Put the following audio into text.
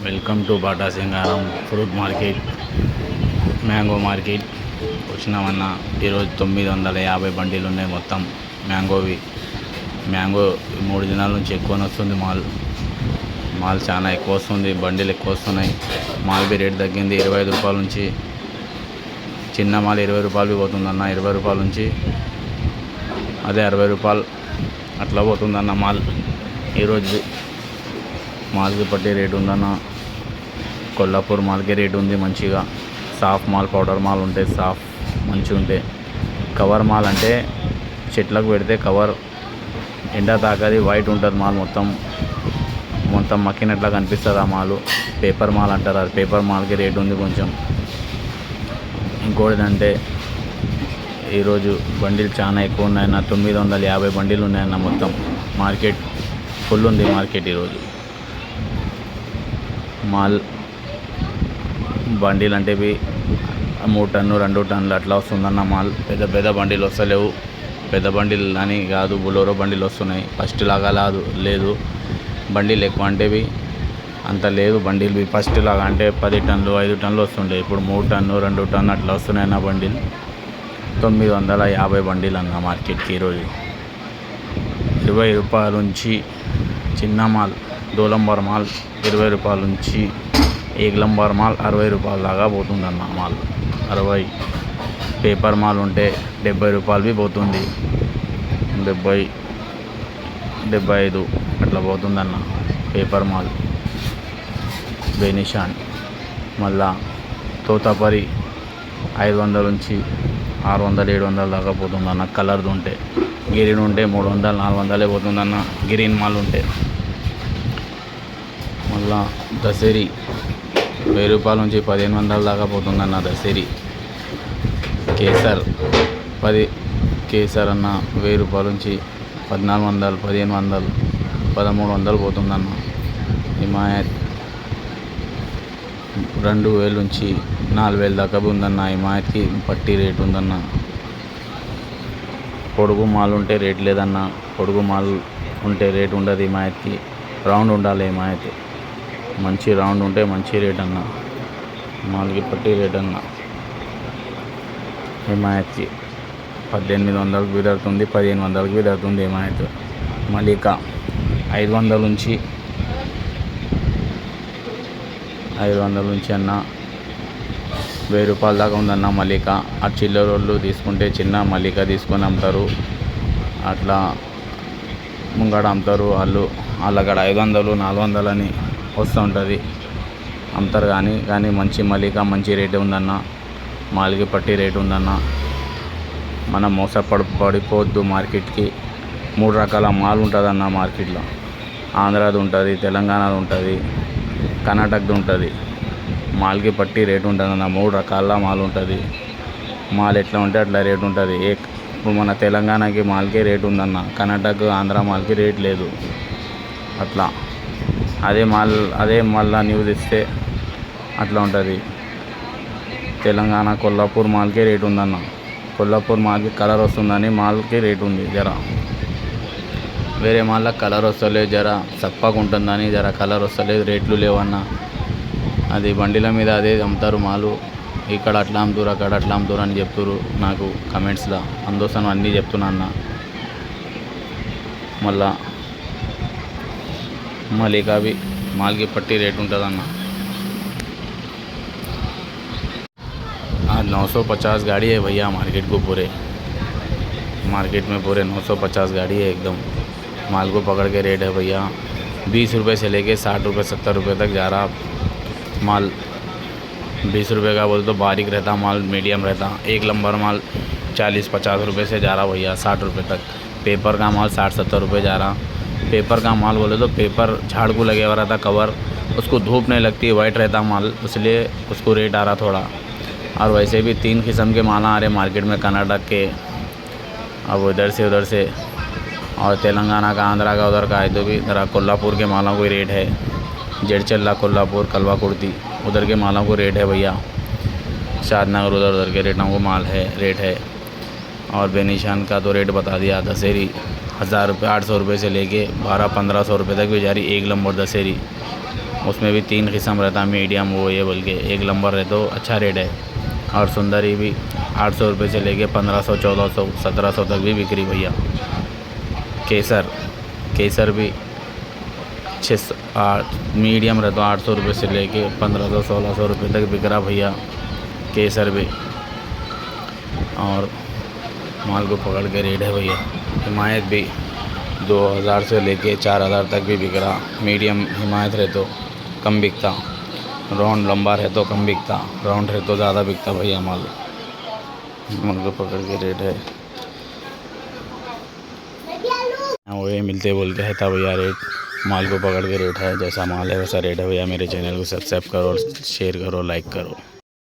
Welcome to Bata Singaram fruit market, mango market వచ్చినామన్న. ఈరోజు 950 బండిలు ఉన్నాయి మొత్తం మ్యాంగోవి. మ్యాంగో 3 దినాల నుంచి ఎక్కువనే వస్తుంది. మాల్ చాలా ఎక్కువ వస్తుంది, బండిలు ఎక్కువ వస్తున్నాయి. మాల్బీ రేట్ తగ్గింది 25 రూపాయల నుంచి. చిన్న మాల్ 20 రూపాయలు పోతుందన్న. 20 రూపాయల నుంచి అదే 60 రూపాయలు అట్లా పోతుందన్న మాల్. ఈరోజు మాల్కి పట్టే రేటు ఉందన్న. కొల్లాపూర్ మాల్కి రేటు ఉంది మంచిగా. సాఫ్ మాల్, పౌడర్ మాల్ ఉంటాయి, సాఫ్ మంచిగా ఉంటాయి. కవర్ మాల్ అంటే చెట్లకు పెడితే కవర్ ఎండ తాకది, వైట్ ఉంటుంది మాల్, మొత్తం మక్కినట్లా కనిపిస్తుంది ఆ మాలు. పేపర్ మాల్ అంటారు, అది పేపర్ మాల్కి రేటు ఉంది కొంచెం. ఇంకోటి అంటే ఈరోజు బండిలు చాలా ఎక్కువ ఉన్నాయన్న. 950 బండిలు ఉన్నాయన్న. మొత్తం మార్కెట్ ఫుల్ ఉంది. మార్కెట్ ఈరోజు మాల్ బండిలు అంటే 3 టన్ను 2 టన్నులు అట్లా వస్తుందన్న మాల్. పెద్ద బండిలు వస్తలేవు. పెద్ద బండిలు అని కాదు, బులోరో బండిలు వస్తున్నాయి. ఫస్ట్ లాగా లేదు బండిలు ఎక్కువ అంటే అంత లేదు బండిలు. ఫస్ట్ లాగా అంటే 10 టన్నులు 5 టన్నులు వస్తుండే. ఇప్పుడు 3 టన్ను 2 టన్ను అట్లా వస్తున్నాయన్న బండిలు. 950 బండిలు అన్న మార్కెట్కి ఈరోజు. 20 రూపాయల నుంచి చిన్న మాల్, దోలంబర్ మాల్ 20 రూపాయల నుంచి ఏగ్లంబర్ మాల్ 60 రూపాయల దాకా పోతుందన్న మాల్. 60. పేపర్ మాల్ ఉంటే 70 రూపాయలవి పోతుంది. 70, 75 అట్లా పోతుందన్న పేపర్ మాల్. బెనిషాన్ మళ్ళా తోతాపరి 500 నుంచి 600, 700 దాకా పోతుందన్న. కలర్ది ఉంటే గ్రీన్ ఉంటే 300, 400 పోతుందన్న గ్రీన్ మాల్ ఉంటే. మళ్ళా దసరి 1000 రూపాయల నుంచి 1500 దాకా పోతుందన్న దసరి. కేసర్ అన్న 1000 రూపాయల నుంచి 1400, 1500, 1300 పోతుందన్న. హిమాయత్ 2000 నుంచి 4000 దాకా ఉందన్న. హిమాయత్కి పట్టి రేటు ఉందన్న. పొడుగు మాల్ ఉంటే రేట్ లేదన్న. పొడుగు మాల్ ఉంటే రేటు ఉండదు హిమాయత్కి. రౌండ్ ఉండాలి హిమాయత్. మంచి రౌండ్ ఉంటే మంచి రేట్ అన్న. మాల్కి పట్టి రేట్ అన్న. హిమాయత్కి 1800కి విదరుతుంది, 1500కి విదరుతుంది హిమాయత్. మలికా 500 నుంచి అన్న 1000 రూపాయల దాకా ఉందన్న మలికా. ఆ చిల్లరోళ్ళు తీసుకుంటే చిన్న మలికా తీసుకొని అమ్ముతారు. అట్లా ముంగడ అమ్ముతారు వాళ్ళు అక్కడ 500, 400 అని వస్తూ ఉంటుంది, అమ్ముతారు. కానీ మంచి మలికా మంచి రేటు ఉందన్న. మాల్కి పట్టి రేటు ఉందన్న. మనం పడిపోవద్దు మార్కెట్కి. 3 రకాల మాల్ ఉంటుందన్న మార్కెట్లో. ఆంధ్రాది ఉంటుంది, తెలంగాణది ఉంటుంది, కర్ణాటకది ఉంటుంది. మాల్కి పట్టి రేటు ఉంటుందన్న. 3 రకాల మాల్ ఉంటుంది. మాల్ ఎట్లా ఉంటే అట్లా రేటు ఉంటుంది. ఇప్పుడు మన తెలంగాణకి మాల్కే రేటు ఉందన్న. కర్ణాటక, ఆంధ్ర మాల్కి రేట్ లేదు. అట్లా అదే మళ్ళా న్యూస్ ఇస్తే అట్లా ఉంటుంది. తెలంగాణ కొల్లాపూర్ మాల్కే రేటు ఉందన్న. కొల్లాపూర్ మాల్కి కలర్ వస్తుందని మాల్కి రేటు ఉంది. జర వేరే మాల్లో కలర్ వస్తలేదు, జర చప్పగా ఉంటుందని జర కలర్ వస్తలేదు, రేట్లు లేవన్న. అది బండిల మీద అదే అమ్ముతారు మాలు. ఇక్కడ అట్లా అమ్ముతారు, అక్కడ అట్లా అమ్ముతారు అని చెప్తారు నాకు కమెంట్స్లో. అందుకోసం అన్నీ చెప్తున్నా అన్న. మళ్ళా మలికావి माल की पट्टी रेट ఉంటుందన్న. 950 गाड़ी है भैया मार्केट में पूरे 950 गाड़ी है एकदम. माल को पकड़ के रेट है भैया 20 रुपये से लेके 60 रुपये 70 रुपये तक जा रहा माल. 20 रुपये का बोले तो बारीक रहता माल, मीडियम रहता. एक लंबर माल 40-50 रुपये से जा रहा भैया 60 रुपये तक. पेपर का माल 60-70 रुपये जा रहा. पेपर का माल बोले तो पेपर झाड़ को लगे हुआ रहता कवर, उसको धूप नहीं लगती, वाइट रहता माल, इसलिए उसको रेट आ रहा थोड़ा. और वैसे भी 3 किस्म के माला आ रहे मार्केट में कर्नाटक के, अब उधर से और तेलंगाना का, आंध्रा का, उधर का है. तो भी ज़रा कोल्हापुर के मालों को रेट है. जड़चल्ला, कोल्हापुर, कलवा कुर्ती उधर के मालों को रेट है भैया. शादनगर उधर के रेटों को माल है, रेट है. और बेनिशान का तो रेट बता दिया. दशहरी 1000 रुपये 800 रुपये से लेके 1200-1500 रुपये तक भी जा रही. एक लंबर दशहरी उसमें भी 3 किस्म रहता है, मीडियम वो ये बोल के। एक नंबर है तो अच्छा रेट है। और सुंदरी भी 800 रुपये से लेके 1500, 1400, 1700 तक भी बिक्री भैया। केसर भी 600 मीडियम रहता है 800 रुपये से लेके 1500, 1600 रुपये तक बिक रहा भैया केसर भी। और माल को पकड़ के रेट है भैया। हिमायत भी 2000 से लेके 4000 तक भी बिक रहा। मीडियम हिमायत रहे तो कम बिकता, राउंड लंबा रहे तो कम बिकता, राउंड रहे तो ज़्यादा बिकता भैया माल। माल को पकड़ के रेट है वही मिलते बोल के है था भैया रेट। माल को पकड़ के रेट है, जैसा माल है वैसा रेट है भैया। मेरे चैनल को सब्सक्राइब करो और शेयर करो, लाइक करो।